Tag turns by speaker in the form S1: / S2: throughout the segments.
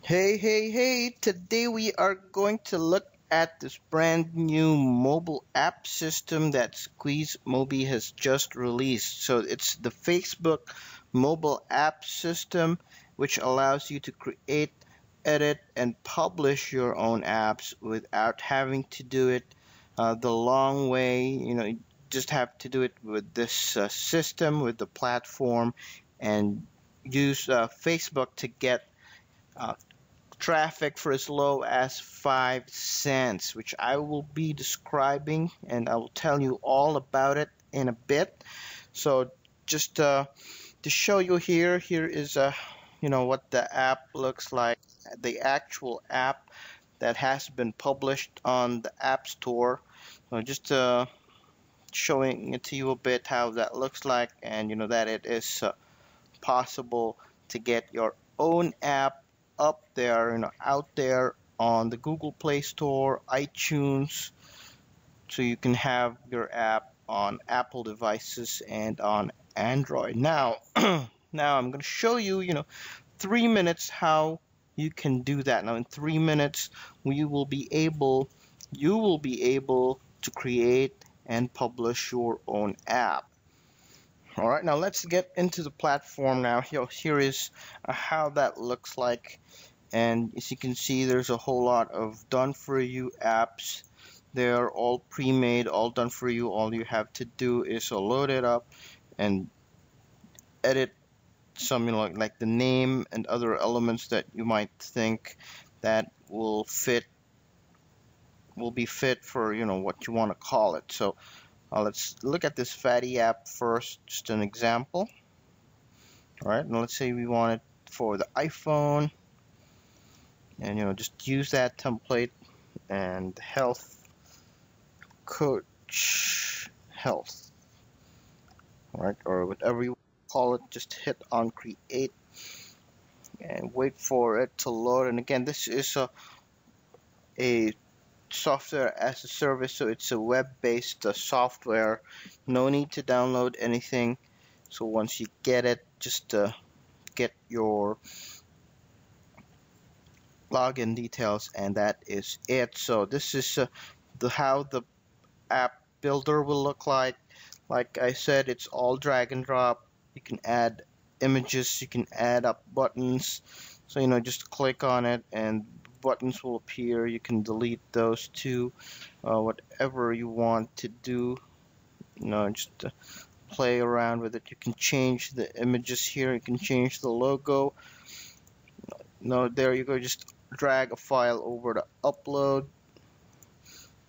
S1: Hey, today we are going to look at this brand new mobile app system that Squeeze Mobi has just released. So it's the Facebook mobile app system, which allows you to create, edit, and publish your own apps without having to do it the long way. You just have to do it with this system, with the platform, and use Facebook to get uh, traffic for as low as 5 cents, which I will be describing and I will tell you all about it in a bit. So just to show you here is what the app looks like, the actual app that has been published on the App Store. So just showing it to you a bit how that looks like, and that it is possible to get your own app up there, out there on the Google Play Store, iTunes, so you can have your app on Apple devices and on Android. Now, now I'm going to show you, 3 minutes how you can do that. Now, in 3 minutes, you will be able to create and publish your own app. All right, now let's get into the platform now. Here is how that looks like. And as you can see, there's a whole lot of done-for-you apps. They're all pre-made, all done for you. All you have to do is load it up and edit some, like the name and other elements that you might think that will be fit for, what you want to call it. So let's look at this Fatty app first, just an example. All right, now let's say we want it for the iPhone, and just use that template and health coach health. All right, or whatever you call it, just hit on create and wait for it to load. And again, this is a software as a service, so it's a web-based software. No need to download anything. So once you get it, just get your login details, and that is it. So this is how the app builder will look like. Like I said, it's all drag and drop. You can add images, you can add up buttons. So just click on it and buttons will appear. You can delete those too, whatever you want to do. Just play around with it. You can change the images here. You can change the logo. There you go. Just drag a file over to upload.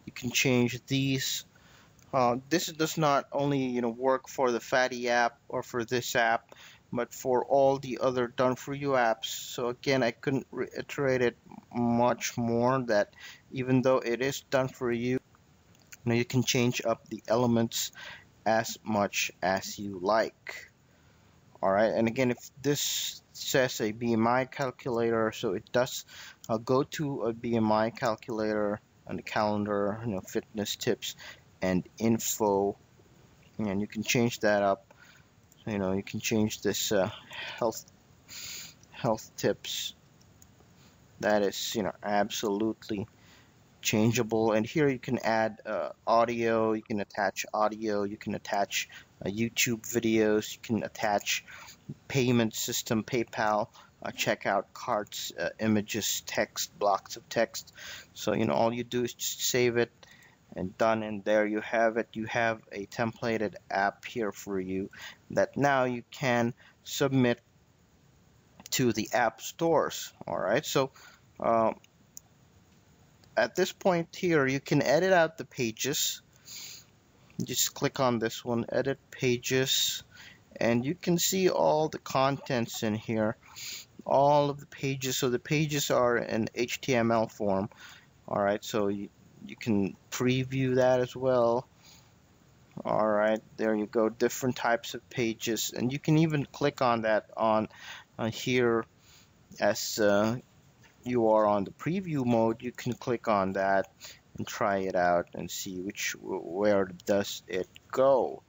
S1: You can change these. This does not only work for the Fatty app or for this app, but for all the other done-for-you apps. So again, I couldn't reiterate it much more that even though it is done for you, you can change up the elements as much as you like. All right, and again, if this says a BMI calculator, so it does go to a BMI calculator on the calendar, fitness tips and info, and you can change that up. You can change this health tips. That is absolutely changeable. And here you can add audio, you can attach audio, you can attach YouTube videos, you can attach payment system, PayPal, checkout carts, images, text, blocks of text. So all you do is just save it and done, and there you have it. You have a templated app here for you that now you can submit to the app stores. All right, so at this point here, you can edit out the pages. Just click on this one, edit pages, and you can see all the contents in here, all of the pages. So the pages are in HTML form. All right, so you can preview that as well. All right, there you go, different types of pages, and you can even click on that on here as you are on the preview mode. You can click on that and try it out and see where does it go.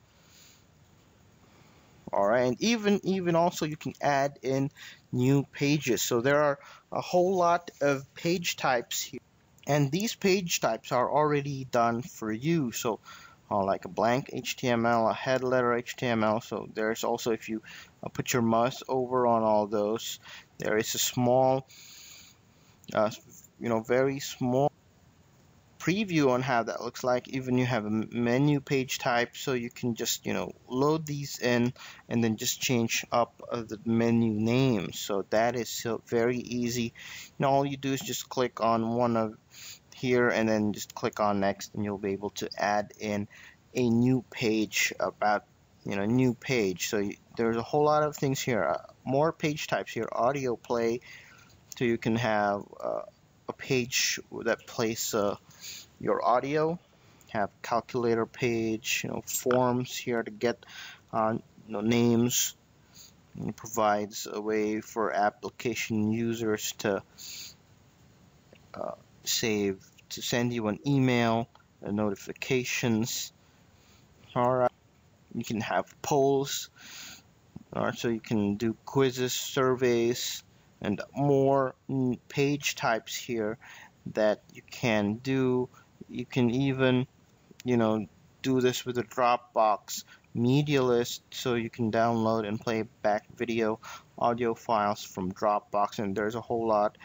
S1: All right, and even also you can add in new pages. So there are a whole lot of page types here, and these page types are already done for you. So like a blank HTML, a head letter HTML. So there's also, if you put your mouse over on all those, there is a small, very small preview on how that looks like. Even you have a menu page type, so you can just load these in and then just change up the menu name. So that is so very easy. All you do is just click on one of here and then just click on next, and you'll be able to add in a new page about new page. So there's a whole lot of things here, more page types here. Audio play, so you can have a page that plays your audio. Have calculator page, forms here to get names. It provides a way for application users to send you an email, notifications. All right, you can have polls. All right, so you can do quizzes, surveys, and more page types here that you can do. You can even, do this with a Dropbox media list, so you can download and play back video, audio files from Dropbox, and there's a whole lot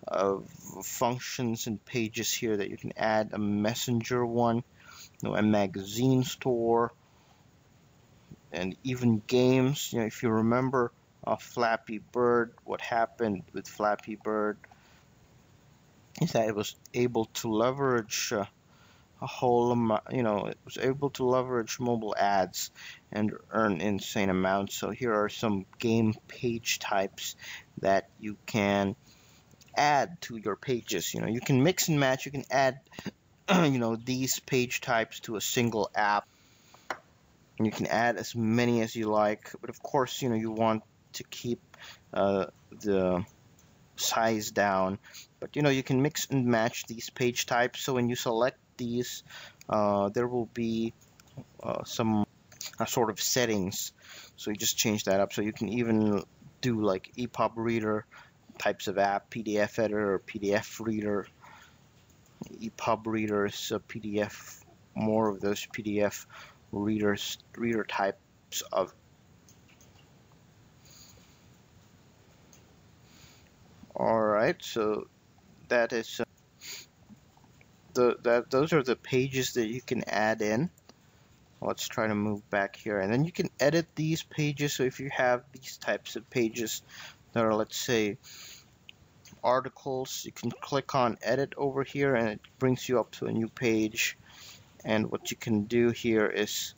S1: of functions and pages here that you can add. A messenger one, a magazine store, and even games. If you remember Flappy Bird, what happened with Flappy Bird is that it was able to leverage a whole amount, it was able to leverage mobile ads and earn insane amounts. So here are some game page types that you can add to your pages. You can mix and match. You can add, these page types to a single app. And you can add as many as you like, but of course, you want to keep the size down. But you can mix and match these page types. So when you select these, there will be some sort of settings. So you just change that up. So you can even do like EPUB reader types of app, PDF editor or PDF reader. EPUB readers, PDF, more of those PDF reader types of. All right, so that is those are the pages that you can add in. Let's try to move back here, and then you can edit these pages. So if you have these types of pages that are, let's say, articles, you can click on edit over here and it brings you up to a new page. And what you can do here is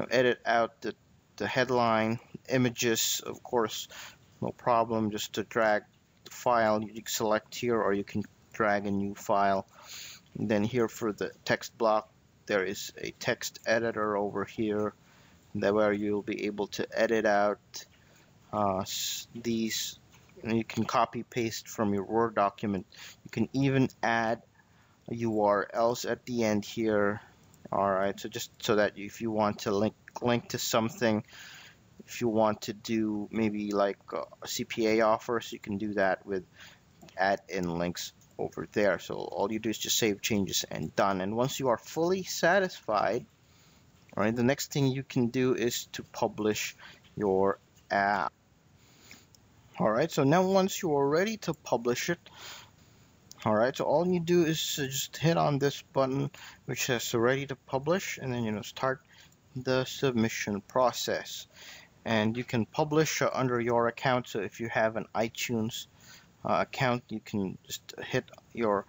S1: edit out the headline, images, of course, no problem. Just to drag the file, you can select here, or you can drag a new file. And then here for the text block, there is a text editor over here where you'll be able to edit out these. And you can copy paste from your Word document. You can even add URLs at the end here. All right, so just so that if you want to link to something, if you want to do maybe like a CPA offer, so you can do that with add in links over there. So all you do is just save changes and done. And once you are fully satisfied, all right, the next thing you can do is to publish your app. All right, so now once you are ready to publish it, all right, so all you do is just hit on this button which says ready to publish, and then start the submission process. And you can publish under your account. So if you have an iTunes account, you can just hit your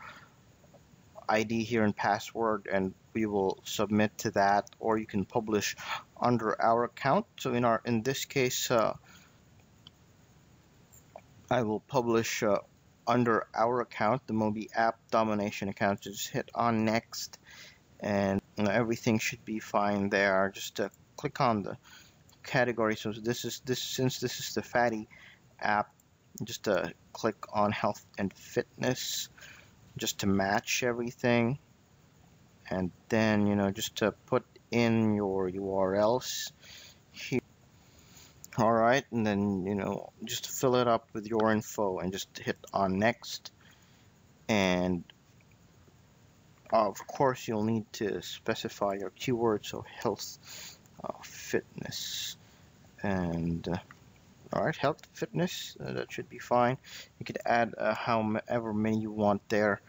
S1: ID here and password, and we will submit to that. Or you can publish under our account. So in this case, I will publish under our account, the Mobi App Domination account. Just hit on next, and everything should be fine there. Just click on the category. So since this is the Fatty app, just click on health and fitness, just to match everything, and then just to put in your URLs here. All right, and then just fill it up with your info and just hit on next. And of course, you'll need to specify your keyword, so health, fitness, and all right, health, fitness, that should be fine. You could add however many you want there,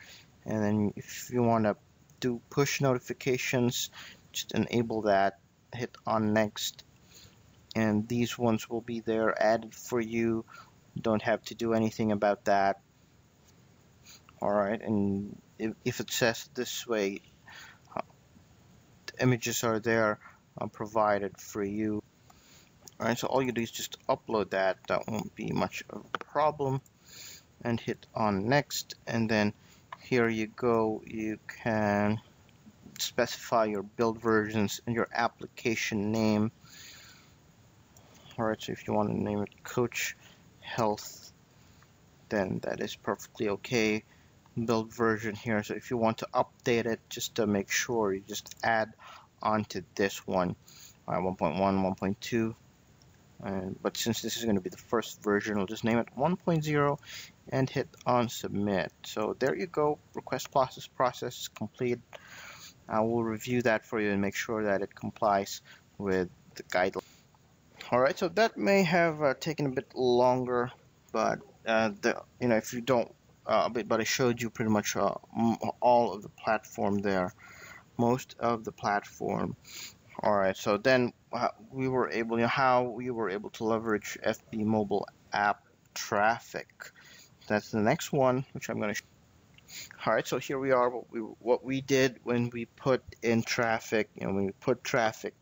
S1: and then if you want to do push notifications, just enable that, hit on next, and these ones will be there added for you. Don't have to do anything about that. All right, and if it says this way, the images are there provided for you. All right, so all you do is just upload that. That won't be much of a problem. And hit on next, and then here you go. You can specify your build versions and your application name. All right, so if you want to name it Coach Health, then that is perfectly okay. Build version here, so if you want to update it, just to make sure you just add onto this one, 1.1, 1.2. But since this is going to be the first version, we'll just name it 1.0 and hit on submit. So there you go. Request process complete. I will review that for you and make sure that it complies with the guidelines. All right, so that may have taken a bit longer, but if you don't, but I showed you pretty much all of the platform there, most of the platform. All right, so then we were able, how we were able to leverage FB mobile app traffic. That's the next one, which I'm going to show. All right, so here we are. What we did when we put in traffic, when we put traffic,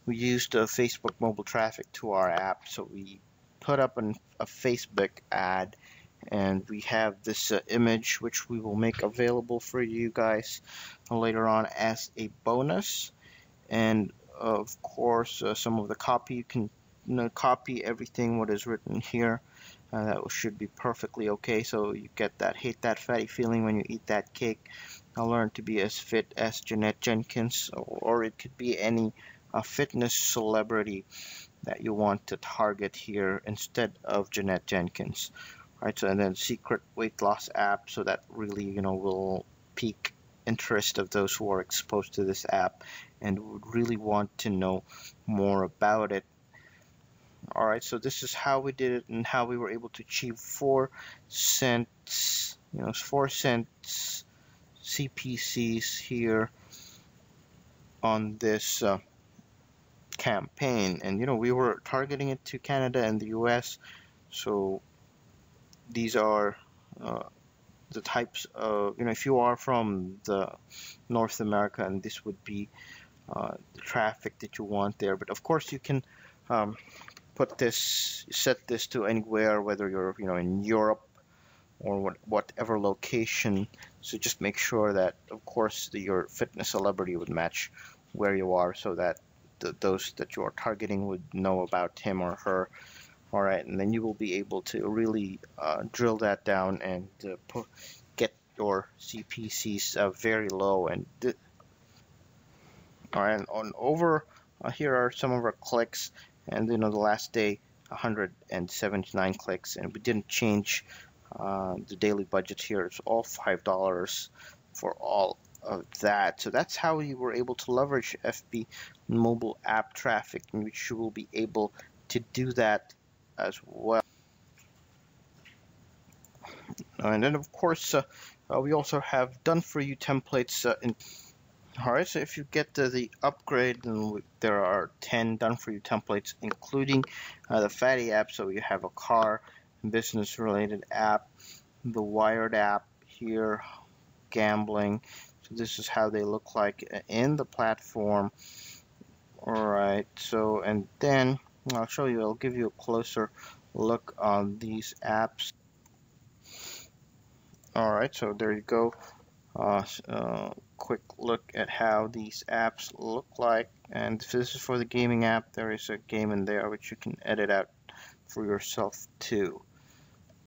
S1: we used Facebook mobile traffic to our app. So we put up a Facebook ad, and we have this image, which we will make available for you guys later on as a bonus. And of course, some of the copy, you can copy everything what is written here. That should be perfectly okay. So you get that hate that fatty feeling when you eat that cake. I'll learn to be as fit as Jeanette Jenkins, or it could be any fitness celebrity that you want to target here instead of Jeanette Jenkins. All right, so and then secret weight loss app, so that really will pique interest of those who are exposed to this app and would really want to know more about it. All right, so this is how we did it and how we were able to achieve 4 cents, 4 cents CPCs here on this campaign. And we were targeting it to Canada and the US, so these are the types of, if you are from the North America, and this would be the traffic that you want there. But of course you can set this to anywhere, whether you're in Europe or whatever location. So just make sure that, of course, your fitness celebrity would match where you are, so that those that you are targeting would know about him or her. All right, and then you will be able to really drill that down and get your CPCs very low. And all right, on over here are some of our clicks. And the last day, 179 clicks, and we didn't change the daily budget here. It's all $5 for all of that. So that's how we were able to leverage FB mobile app traffic, in which you will be able to do that as well. And then, of course, we also have done for you templates in. Alright, so if you get the upgrade, then there are 10 done-for-you templates, including the Fatty app. So you have a car, business-related app, the Wired app here, gambling. So this is how they look like in the platform. Alright, so and then I'll give you a closer look on these apps. Alright, so there you go. Quick look at how these apps look like, and if this is for the gaming app, there is a game in there which you can edit out for yourself too.